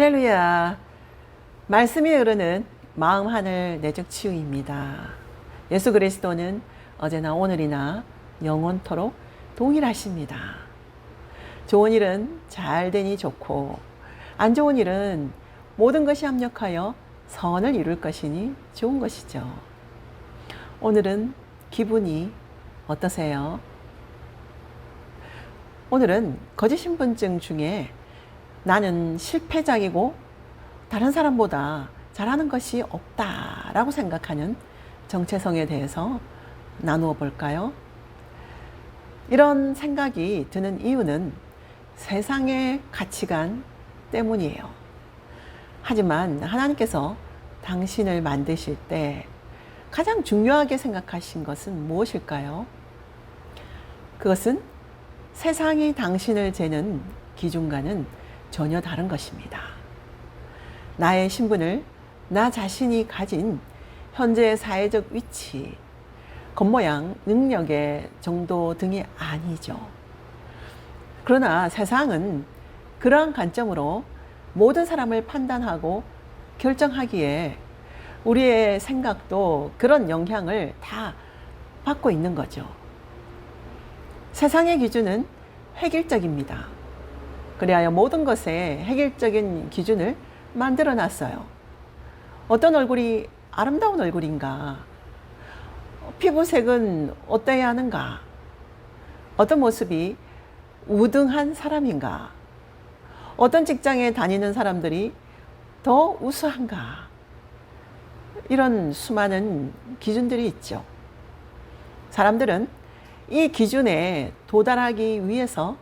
할렐루야. 말씀이 흐르는 마음하늘 내적 치유입니다. 예수 그리스도는 어제나 오늘이나 영원토록 동일하십니다. 좋은 일은 잘 되니 좋고 안 좋은 일은 모든 것이 합력하여 선을 이룰 것이니 좋은 것이죠. 오늘은 기분이 어떠세요? 오늘은 거짓 신분증 중에 나는 실패작이고 다른 사람보다 잘하는 것이 없다라고 생각하는 정체성에 대해서 나누어 볼까요? 이런 생각이 드는 이유는 세상의 가치관 때문이에요. 하지만 하나님께서 당신을 만드실 때 가장 중요하게 생각하신 것은 무엇일까요? 그것은 세상이 당신을 재는 기준과는 전혀 다른 것입니다. 나의 신분을 나 자신이 가진 현재의 사회적 위치, 겉모양, 능력의 정도 등이 아니죠. 그러나 세상은 그러한 관점으로 모든 사람을 판단하고 결정하기에 우리의 생각도 그런 영향을 다 받고 있는 거죠. 세상의 기준은 획일적입니다. 그리하여 모든 것에 획일적인 기준을 만들어 놨어요. 어떤 얼굴이 아름다운 얼굴인가? 피부색은 어때야 하는가? 어떤 모습이 우등한 사람인가? 어떤 직장에 다니는 사람들이 더 우수한가? 이런 수많은 기준들이 있죠. 사람들은 이 기준에 도달하기 위해서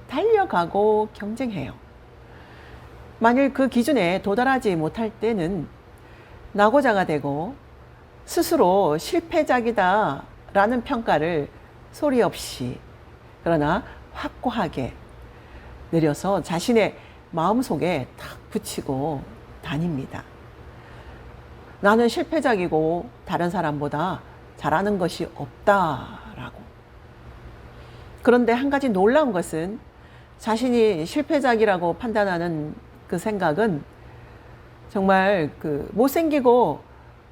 달려가고 경쟁해요. 만일 그 기준에 도달하지 못할 때는 낙오자가 되고 스스로 실패작이다 라는 평가를 소리 없이 그러나 확고하게 내려서 자신의 마음속에 탁 붙이고 다닙니다. 나는 실패작이고 다른 사람보다 잘하는 것이 없다라고. 그런데 한 가지 놀라운 것은 자신이 실패작이라고 판단하는 그 생각은 정말 못생기고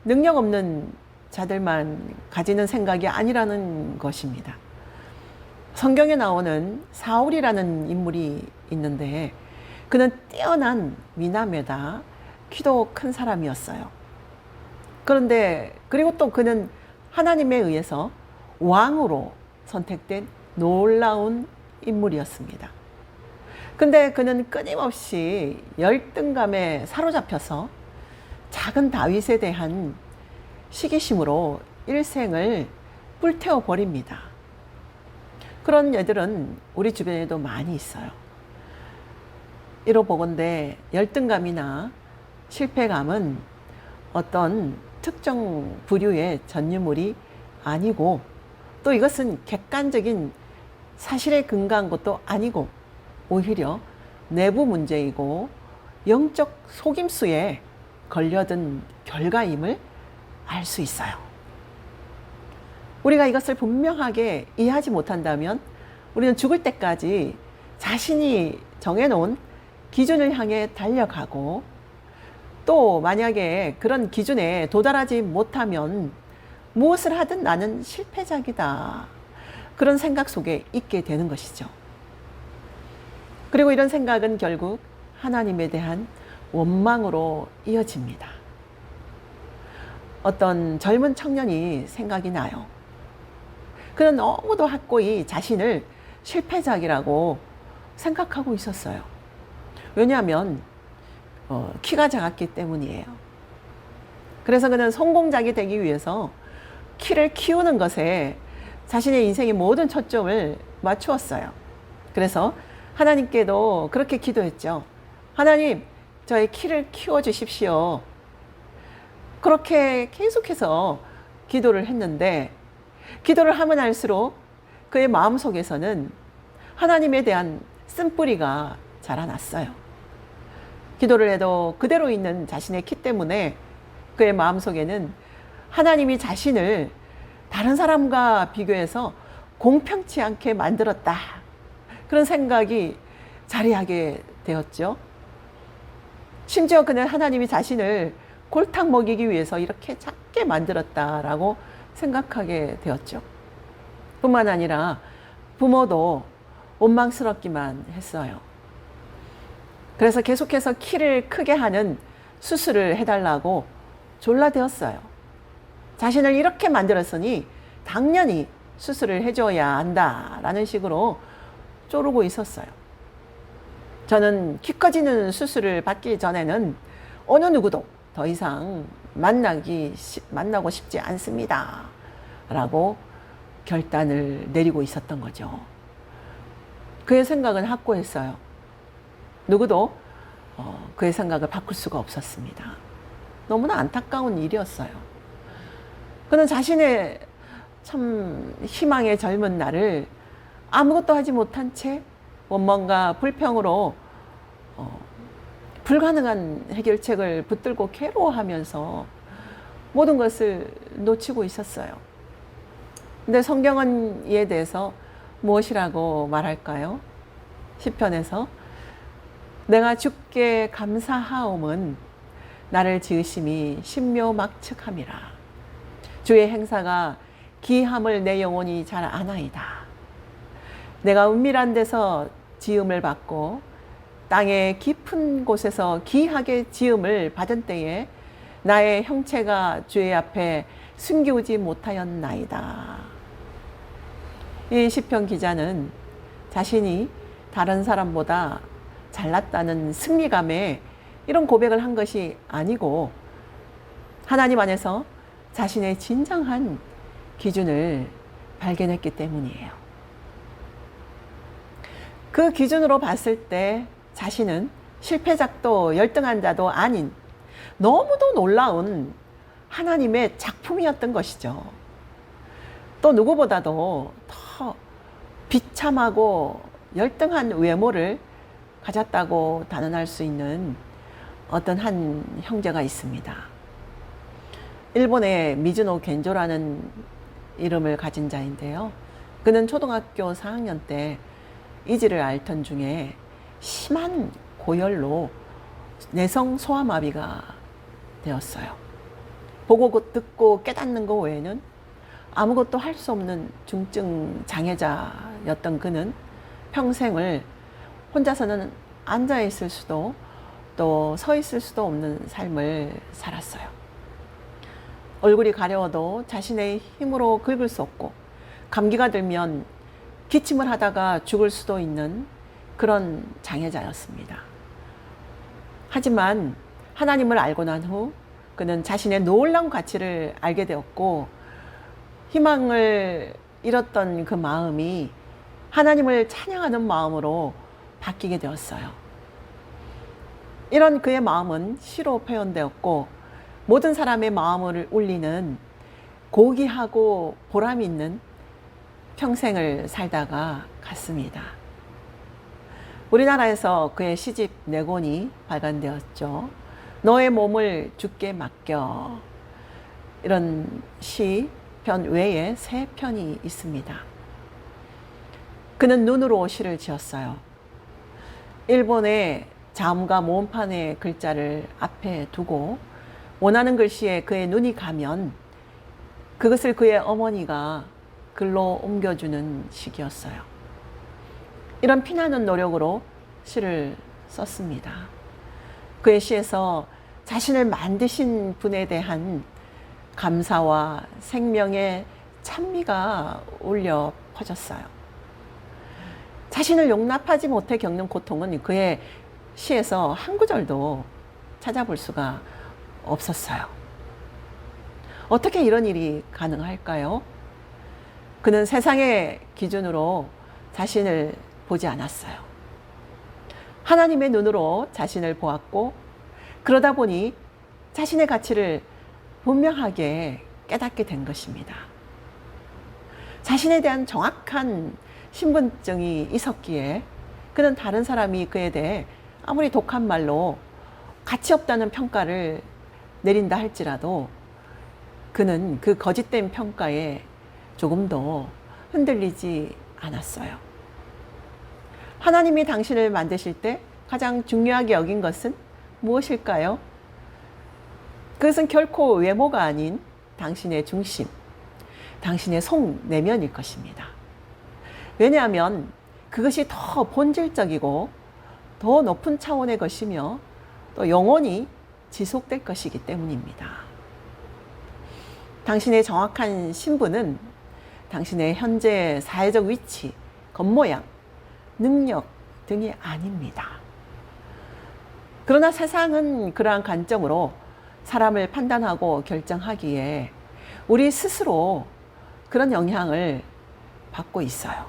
능력 없는 자들만 가지는 생각이 아니라는 것입니다. 성경에 나오는 사울이라는 인물이 있는데 그는 뛰어난 미남에다 키도 큰 사람이었어요. 그런데 그리고 또 그는 하나님에 의해서 왕으로 선택된 놀라운 인물이었습니다. 근데 그는 끊임없이 열등감에 사로잡혀서 작은 다윗에 대한 시기심으로 일생을 불태워 버립니다. 그런 애들은 우리 주변에도 많이 있어요. 이러보건대 열등감이나 실패감은 어떤 특정 부류의 전유물이 아니고 또 이것은 객관적인 사실에 근거한 것도 아니고 오히려 내부 문제이고 영적 속임수에 걸려든 결과임을 알 수 있어요. 우리가 이것을 분명하게 이해하지 못한다면 우리는 죽을 때까지 자신이 정해놓은 기준을 향해 달려가고 또 만약에 그런 기준에 도달하지 못하면 무엇을 하든 나는 실패작이다. 그런 생각 속에 있게 되는 것이죠. 그리고 이런 생각은 결국 하나님에 대한 원망으로 이어집니다. 어떤 젊은 청년이 생각이 나요. 그는 너무도 확고히 자신을 실패작이라고 생각하고 있었어요. 왜냐하면 키가 작았기 때문이에요. 그래서 그는 성공작이 되기 위해서 키를 키우는 것에 자신의 인생의 모든 초점을 맞추었어요. 그래서 하나님께도 그렇게 기도했죠. 하나님, 저의 키를 키워주십시오. 그렇게 계속해서 기도를 했는데 기도를 하면 할수록 그의 마음속에서는 하나님에 대한 쓴뿌리가 자라났어요. 기도를 해도 그대로 있는 자신의 키 때문에 그의 마음속에는 하나님이 자신을 다른 사람과 비교해서 공평치 않게 만들었다. 그런 생각이 자리하게 되었죠. 심지어 그는 하나님이 자신을 골탕 먹이기 위해서 이렇게 작게 만들었다라고 생각하게 되었죠. 뿐만 아니라 부모도 원망스럽기만 했어요. 그래서 계속해서 키를 크게 하는 수술을 해달라고 졸라대었어요. 자신을 이렇게 만들었으니 당연히 수술을 해줘야 한다라는 식으로 쪼르고 있었어요. 저는 키 커지는 수술을 받기 전에는 어느 누구도 더 이상 만나고 싶지 않습니다. 라고 결단을 내리고 있었던 거죠. 그의 생각은 확고했어요. 누구도 그의 생각을 바꿀 수가 없었습니다. 너무나 안타까운 일이었어요. 그는 자신의 참 희망의 젊은 날을 아무것도 하지 못한 채 원망과 불평으로 불가능한 해결책을 붙들고 괴로워하면서 모든 것을 놓치고 있었어요. 근데 성경은 이에 대해서 무엇이라고 말할까요? 시편에서 내가 주께 감사하옴은 나를 지으심이 신묘막측함이라. 주의 행사가 기함을 내 영혼이 잘 아나이다. 내가 은밀한 데서 지음을 받고 땅의 깊은 곳에서 기하게 지음을 받은 때에 나의 형체가 주의 앞에 숨기우지 못하였나이다. 이 시편 기자는 자신이 다른 사람보다 잘났다는 승리감에 이런 고백을 한 것이 아니고 하나님 안에서 자신의 진정한 기준을 발견했기 때문이에요. 그 기준으로 봤을 때 자신은 실패작도 열등한 자도 아닌 너무도 놀라운 하나님의 작품이었던 것이죠. 또 누구보다도 더 비참하고 열등한 외모를 가졌다고 단언할 수 있는 어떤 한 형제가 있습니다. 일본의 미즈노 겐조라는 이름을 가진 자인데요. 그는 초등학교 4학년 때 이지를 앓던 중에 심한 고열로 내성 소아마비가 되었어요. 보고 듣고 깨닫는 것 외에는 아무것도 할 수 없는 중증 장애자였던 그는 평생을 혼자서는 앉아 있을 수도 또 서 있을 수도 없는 삶을 살았어요. 얼굴이 가려워도 자신의 힘으로 긁을 수 없고 감기가 들면 기침을 하다가 죽을 수도 있는 그런 장애자였습니다. 하지만 하나님을 알고 난 후 그는 자신의 놀라운 가치를 알게 되었고 희망을 잃었던 그 마음이 하나님을 찬양하는 마음으로 바뀌게 되었어요. 이런 그의 마음은 시로 표현되었고 모든 사람의 마음을 울리는 고귀하고 보람 있는 평생을 살다가 갔습니다. 우리나라에서 그의 시집 4권이 발간되었죠. 너의 몸을 주께 맡겨. 이런 시편 외에 3편이 있습니다. 그는 눈으로 시를 지었어요. 일본의 자음과 모음판의 글자를 앞에 두고 원하는 글씨에 그의 눈이 가면 그것을 그의 어머니가 글로 옮겨주는 시기였어요. 이런 피나는 노력으로 시를 썼습니다. 그의 시에서 자신을 만드신 분에 대한 감사와 생명의 찬미가 울려 퍼졌어요. 자신을 용납하지 못해 겪는 고통은 그의 시에서 한 구절도 찾아볼 수가 없었어요. 어떻게 이런 일이 가능할까요? 그는 세상의 기준으로 자신을 보지 않았어요. 하나님의 눈으로 자신을 보았고 그러다 보니 자신의 가치를 분명하게 깨닫게 된 것입니다. 자신에 대한 정확한 신분증이 있었기에 그는 다른 사람이 그에 대해 아무리 독한 말로 가치 없다는 평가를 내린다 할지라도 그는 그 거짓된 평가에 조금도 흔들리지 않았어요. 하나님이 당신을 만드실 때 가장 중요하게 여긴 것은 무엇일까요? 그것은 결코 외모가 아닌 당신의 중심, 당신의 속 내면일 것입니다. 왜냐하면 그것이 더 본질적이고 더 높은 차원의 것이며 또 영원히 지속될 것이기 때문입니다. 당신의 정확한 신분은 당신의 현재 사회적 위치, 겉모양, 능력 등이 아닙니다. 그러나 세상은 그러한 관점으로 사람을 판단하고 결정하기에 우리 스스로 그런 영향을 받고 있어요.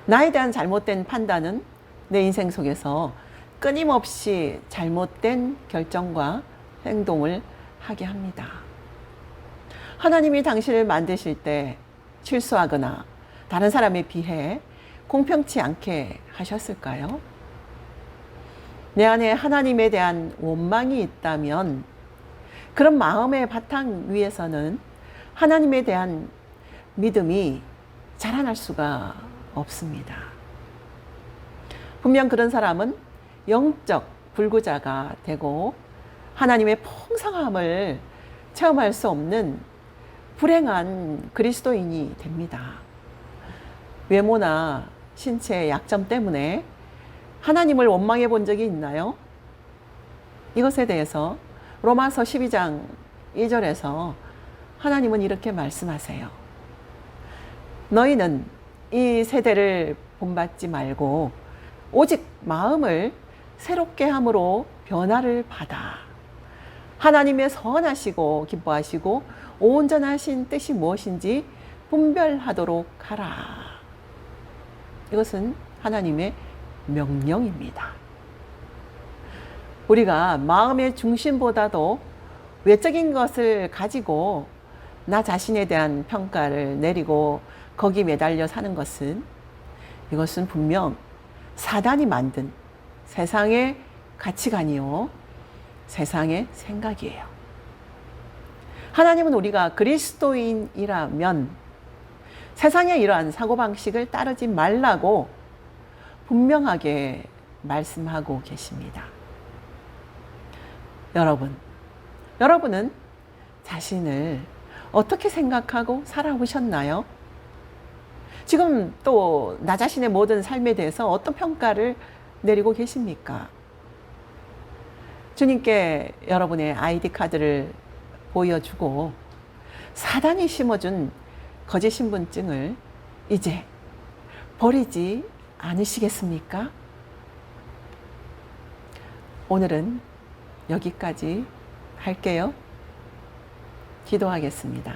나에 대한 잘못된 판단은 내 인생 속에서 끊임없이 잘못된 결정과 행동을 하게 합니다. 하나님이 당신을 만드실 때 실수하거나 다른 사람에 비해 공평치 않게 하셨을까요? 내 안에 하나님에 대한 원망이 있다면 그런 마음의 바탕 위에서는 하나님에 대한 믿음이 자라날 수가 없습니다. 분명 그런 사람은 영적 불구자가 되고 하나님의 풍성함을 체험할 수 없는 불행한 그리스도인이 됩니다. 외모나 신체의 약점 때문에 하나님을 원망해 본 적이 있나요? 이것에 대해서 로마서 12장 2절에서 하나님은 이렇게 말씀하세요. 너희는 이 세대를 본받지 말고 오직 마음을 새롭게 함으로 변화를 받아 하나님의 선하시고 기뻐하시고 온전하신 뜻이 무엇인지 분별하도록 하라. 이것은 하나님의 명령입니다. 우리가 마음의 중심보다도 외적인 것을 가지고 나 자신에 대한 평가를 내리고 거기 매달려 사는 것은 이것은 분명 사단이 만든 세상의 가치관이요, 세상의 생각이에요. 하나님은 우리가 그리스도인이라면 세상의 이러한 사고방식을 따르지 말라고 분명하게 말씀하고 계십니다. 여러분은 자신을 어떻게 생각하고 살아오셨나요? 지금 또 나 자신의 모든 삶에 대해서 어떤 평가를 내리고 계십니까? 주님께 여러분의 아이디 카드를 보여주고 사단이 심어준 거짓 신분증을 이제 버리지 않으시겠습니까? 오늘은 여기까지 할게요. 기도하겠습니다.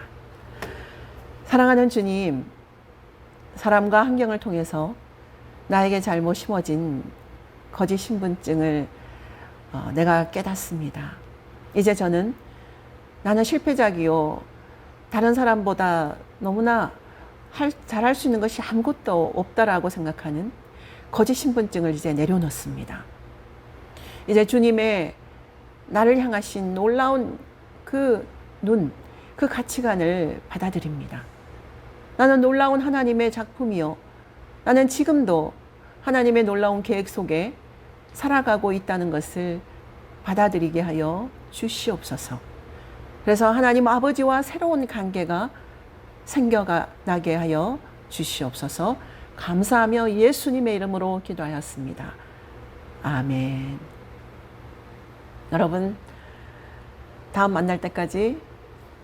사랑하는 주님, 사람과 환경을 통해서 나에게 잘못 심어진 거짓 신분증을 내가 깨닫습니다. 이제 저는 나는 실패작이요, 다른 사람보다 너무나 잘할 수 있는 것이 아무것도 없다라고 생각하는 거짓 신분증을 이제 내려놓습니다. 이제 주님의 나를 향하신 놀라운 그 눈, 그 가치관을 받아들입니다. 나는 놀라운 하나님의 작품이요, 나는 지금도 하나님의 놀라운 계획 속에 살아가고 있다는 것을 받아들이게 하여 주시옵소서. 그래서 하나님 아버지와 새로운 관계가 생겨나게 하여 주시옵소서. 감사하며 예수님의 이름으로 기도하였습니다. 아멘. 여러분, 다음 만날 때까지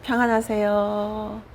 평안하세요.